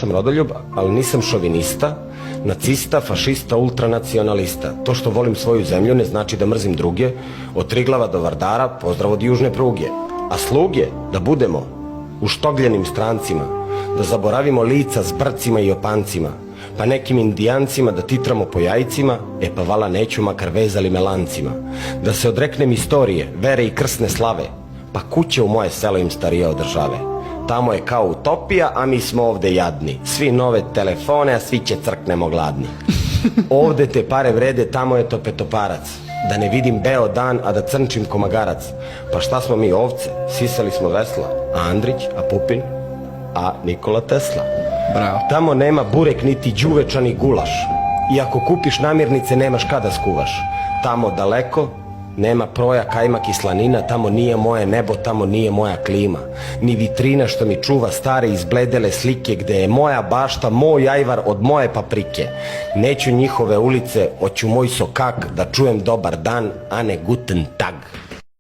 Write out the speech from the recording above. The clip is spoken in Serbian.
sam rodoljub, ali nisam šovinista, nacista, fašista, ultranacionalista. To što volim svoju zemlju ne znači da mrzim druge. Od Triglava do Vardara, pozdrav od južne pruge. A sluge, da budemo uštogljenim strancima, da zaboravimo lica s brcima i opancima, pa nekim indijancima da titramo po jajcima, pa vala neću makar vezali me lancima. Da se odreknem istorije, vere i krsne slave, pa kuće u moje selo im starije od države. Tamo je kao utopija, a mi smo ovde jadni. Svi nove telefone, a svi će crknemo gladni. Ovde te pare vrede, tamo je to petoparac. Da ne vidim beo dan, a da crnčim ko magarac. Pa šta smo mi ovce? Sisali smo vesla. A Andrić, a Pupin, a Nikola Tesla. Bravo. Tamo nema burek niti đuvečani gulaš. I ako kupiš namirnice nemaš kada skuvaš. Tamo daleko nema proja, kajmak i slanina. Tamo nije moje nebo, tamo nije moja klima. Ni vitrina što mi čuva stare izbledele slike, gde je moja bašta, moj ajvar od moje paprike. Neću njihove ulice, hoću moj sokak, da čujem dobar dan, a ne guten tag.